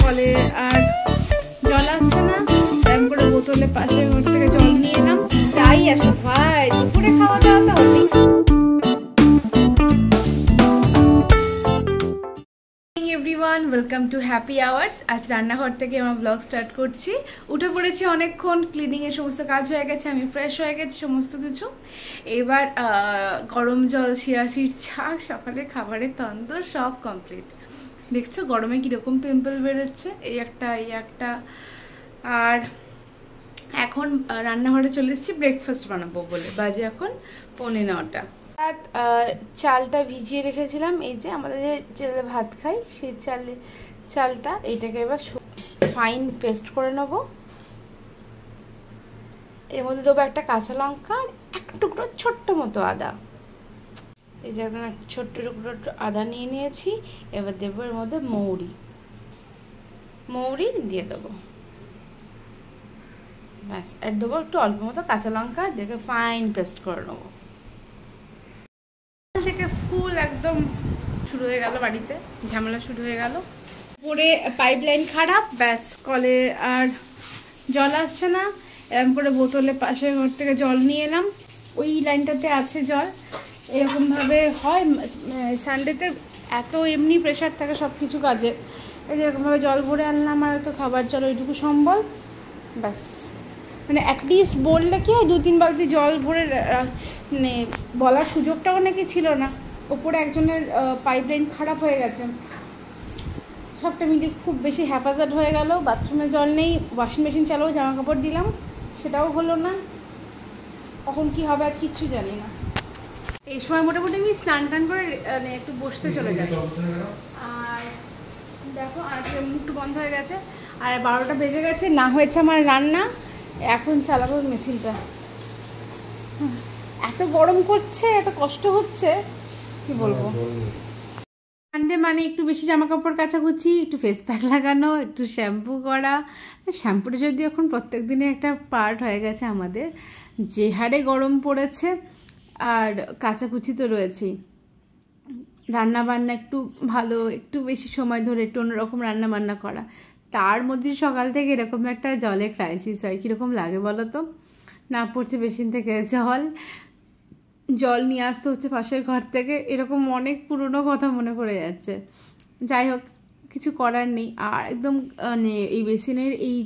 কলে আর জল আসছে না, টাইম করে বোতলে পাশের ঘর থেকে জল নিয়ে এলাম। তাই আসো ভাই, দুপুরে খাওয়া দাওয়াটা হতেই। Everyone, welcome to happy hours. আজ রান্নাঘর থেকে আমার ব্লগ স্টার্ট করছি। উঠে পড়েছি অনেকক্ষণ, ক্লিনিংয়ের সমস্ত কাজ হয়ে গেছে, আমি ফ্রেশ হয়ে গেছি সমস্ত কিছু। এবার গরম জল, শিয়াশির চা, সকালে খাবারের তন্ত্র সব কমপ্লিট। দেখছো গরমে কীরকম পিম্পল বেরোচ্ছে, এই একটা। আর এখন রান্নাঘরে চলে এসেছি ব্রেকফাস্ট বানাবো বলে। বাজে এখন 9:45। চালটা ভিজিয়ে রেখেছিলাম, এই যে আমাদের যে চালে ভাত খাই সেই চালটা, এইটাকে এবার ফাইন পেস্ট করে নেব। এর মধ্যে দেবো একটা কাঁচা লঙ্কা আর এক টুকরো ছোট্ট মতো আদা। এই যে একদম একটা ছোট্ট টুকরো আদা নিয়ে নিয়েছি। এবার দেবো এর মধ্যে মৌরি দিয়ে দেবো, ব্যাস। আর দেবো একটু অল্প মতো কাঁচা লঙ্কা, দেখে ফাইন পেস্ট করে নেবো। থেকে ফুল একদম শুরু হয়ে গেল, বাড়িতে ঝামেলা শুরু হয়ে গেল। পরে পাইপ লাইন খারাপ, ব্যাস কলে আর জল আসছে না। এরকম করে বোতলে পাশের ঘর থেকে জল নিয়ে এলাম, ওই লাইনটাতে আছে জল। এরকমভাবে হয় সানডেতে, এত এমনি প্রেশার থাকে সব কিছু কাজে। এই যে এরকমভাবে জল ভরে আনলাম, আর তো খাবার জল ওইটুকু সম্বল, ব্যাস। মানে অ্যাটলিস্ট বললে কি হয়, 2-3 বালতি জল ভরে মানে বলার সুযোগটাও নাকি ছিল না। ওপরে একজনের পাইপ লাইন খারাপ হয়ে গেছে, সবটা মিলিয়ে খুব বেশি হ্যাপাজার্ড হয়ে গেল। বাথরুমে জল নেই, ওয়াশিং মেশিন চালাও, জামা কাপড় দিলাম, সেটাও হলো না। কখন কি হবে আর কিচ্ছু জানি না। এই সময় মোটামুটি আমি স্নান টান করে একটু বসতে চলে যাই। আর দেখো আর মুখটু বন্ধ হয়ে গেছে, আর 12টা বেজে গেছে, না হয়েছে আমার রান্না। এখন চালাবো মেশিনটা। এত গরম করছে, এত কষ্ট হচ্ছে, কি বলবো। সানডে মানে একটু বেশি জামা কাপড় কাচাকুচি, একটু ফেস প্যাক লাগানো, একটু শ্যাম্পু করা। শ্যাম্পুটা যদি এখন প্রত্যেক দিনের একটা পার্ট হয়ে গেছে আমাদের, যে হারে গরম পড়েছে। আর কাচাকুচি তো রয়েছেই, রান্না বান্না একটু ভালো, একটু বেশি সময় ধরে একটু অন্যরকম রান্না বান্না করা। তার মধ্যে সকাল থেকে এরকম একটা জলের ক্রাইসিস হয়, কীরকম লাগে বলো তো। না পড়ছে বেসিন থেকে জল নিয়ে আসতে হচ্ছে পাশের ঘর থেকে, এরকম অনেক পুরনো কথা মনে পড়ে যাচ্ছে। যাই হোক, কিছু করার নেই। আর একদম মানে এই বেসিনের এই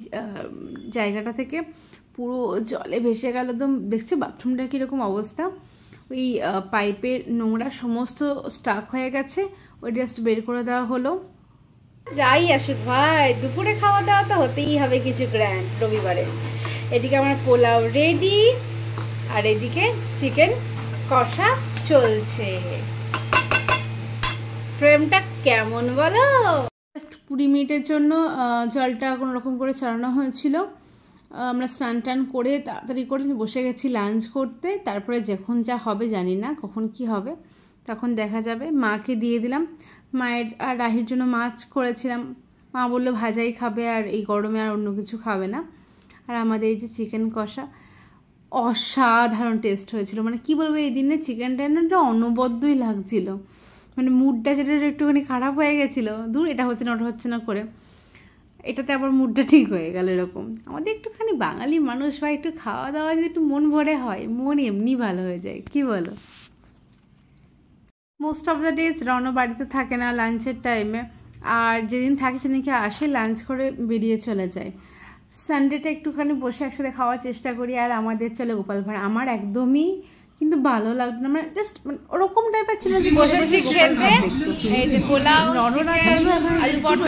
জায়গাটা থেকে পুরো জলে ভেসে গেল একদম। দেখছো বাথরুমটার কীরকম অবস্থা, ওই পাইপের নোংরা সমস্ত স্টাক হয়ে গেছে, ওই জাস্ট বের করে দেওয়া হলো। যাই আসুক ভাই, দুপুরে খাওয়া দাওয়া তো হতেই হবে কিছু গ্র্যান্ড রবিবারে। এদিকে আমার পোলাও রেডি, আর এদিকে চিকেন কষা চলছে। ফ্রেমটা কেমন বলো। জাস্ট 20 মিনিটের জন্য জলটা কোনো রকম করে চালানো হয়েছিল। আমরা স্নান টান করে তাড়াতাড়ি করে বসে গেছি লাঞ্চ করতে। তারপরে যখন যা হবে জানি না, কখন কি হবে তখন দেখা যাবে। মাকে দিয়ে দিলাম, মায়ের আর রাহির জন্য মাছ করেছিলাম। মা বললো ভাজাই খাবে, আর এই গরমে আর অন্য কিছু খাবে না। আর আমাদের এই যে চিকেন কষা, অসাধারণ টেস্ট হয়েছিল। মানে কি বলবো, এই দিনে চিকেনটা না অনবদ্যই লাগছিল। মানে মুডটা যেটা একটুখানি খারাপ হয়ে গেছিলো, দূর এটা হচ্ছে না ওটা হচ্ছে না করে, এটাতে আবার মুডটা ঠিক হয়ে গেল। এরকম আমাদের একটুখানি বাঙালি মানুষ বা একটু খাওয়া দাওয়া যদি একটু মন ভরে হয়, মন এমনি ভালো হয়ে যায়, কি বলো। Most of the days Rono বাড়িতে থাকে না লাঞ্চের টাইমে, আর যেদিন থাকে সেদিনকে আসে, লাঞ্চ করে বেরিয়ে চলে যায়। সানডেটা একটুখানি বসে একসাথে খাওয়ার চেষ্টা করি। আর আমাদের চলে গোপাল ভাঁড়। আমার একদমই কিন্তু ভালো লাগতো না, মানে জাস্ট ওরকম টাইপের ছিল যে বসেছি খেতে। এই যে পোলাও, আলু পটল,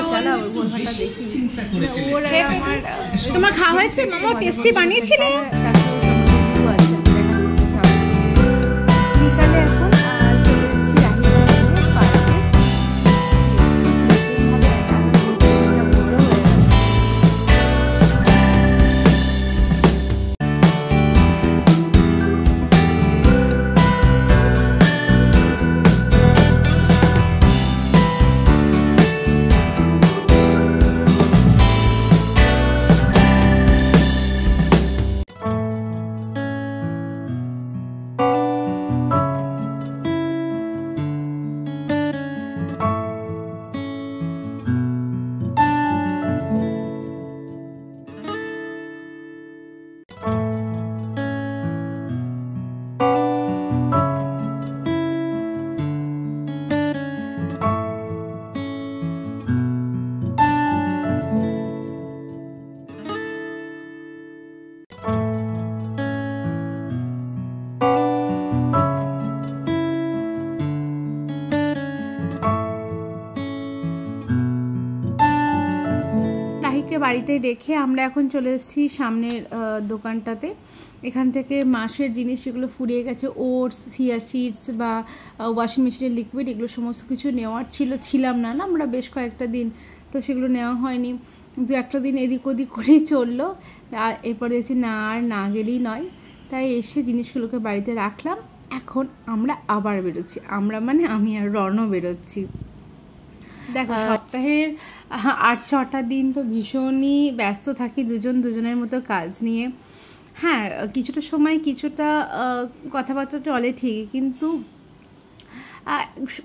তোমার খাওয়া হয়েছে? মামা টেস্টি বানিয়েছিলে। দিদিকে বাড়িতে রেখে আমরা এখন চলে এসেছি সামনের দোকানটাতে। এখান থেকে মাসের জিনিস যেগুলো ফুরিয়ে গেছে, ওটস, চিয়া সিডস বা ওয়াশিং মেশিনের লিকুইড, এগুলো সমস্ত কিছু নেওয়ার ছিলাম না আমরা বেশ কয়েকটা দিন, তো সেগুলো নেওয়া হয়নি। দু একটা দিন এদিক ওদিক করেই চললো। এরপরে দেখছি না গেলেই নয়, তাই এসে জিনিসগুলোকে বাড়িতে রাখলাম। এখন আমরা আবার বেরোচ্ছি, আমরা মানে আমি আর রনও বেরোচ্ছি। দেখো সপ্তাহের 8-6টা দিন তো ভীষণই ব্যস্ত থাকি দুজনের মতো কাজ নিয়ে। হ্যাঁ, কিছুটা সময় কিছুটা কথাবার্তা চলে ঠিকই, কিন্তু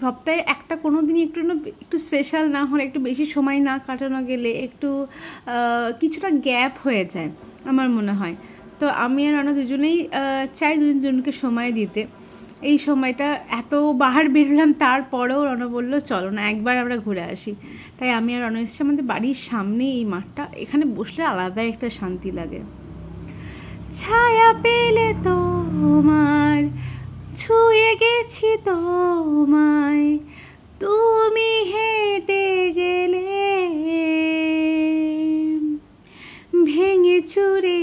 সপ্তাহে একটা কোনো দিনই একটু স্পেশাল না হলে, একটু বেশি সময় না কাটানো গেলে একটু কিছুটা গ্যাপ হয়ে যায় আমার মনে হয়। তো আমি আর রনা দুজনেই চাই দুজনকে সময় দিতে। এই সময়টা এত বাহার বেরোলাম, তারপরেও রনা বললো চলো না একবার আমরা ঘুরে আসি। তাই আমি আর রনা এসেছি আমাদের বাড়ির সামনে এই মাঠটা, এখানে বসলে আলাদা একটা শান্তি লাগে। ছায়া পেলে তোমার, ছুঁয়ে গেছি তোমায়, তুমি হেঁটে গেলে, ভেঙে চুরে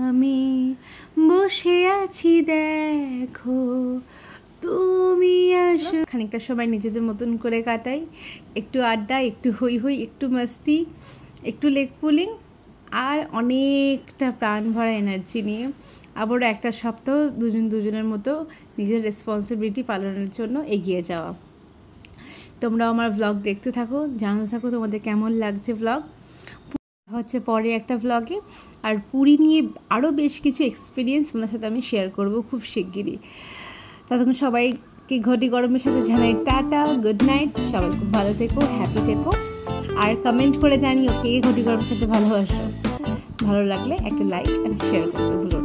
আমি বসে আছি দেখো তুমি আসো। খানিকটা সময় নিজেদের মতন করে কাটাই, একটু আড্ডা, একটু হই হই, একটু মাস্তি, একটু লেগ পুলিং, আর অনেকটা প্রাণ ভরা এনার্জি নিয়ে আবারও একটা সপ্তাহ দুজনের মতো নিজের রেসপন্সিবিলিটি পালনের জন্য এগিয়ে যাওয়া। তোমরা আমার ব্লগ দেখতে থাকো, জানাতে থাকো তোমাদের কেমন লাগছে ব্লগ। হচ্ছে পরে একটা ব্লগে, আর পুরী নিয়ে আরও বেশ কিছু এক্সপিরিয়েন্স তোমাদের সাথে আমি শেয়ার করব খুব শিগগিরই। ততক্ষণ সবাইকে ঘটি গরমের সাথে জানাই টাটা, গুড নাইট। সবাই খুব ভালো থেকো, হ্যাপি থেকো, আর কমেন্ট করে জানিও কে ঘটি গরম খেতে ভালোবাসো। ভালো লাগলে একটা লাইক আর শেয়ার করতে ভুলো না।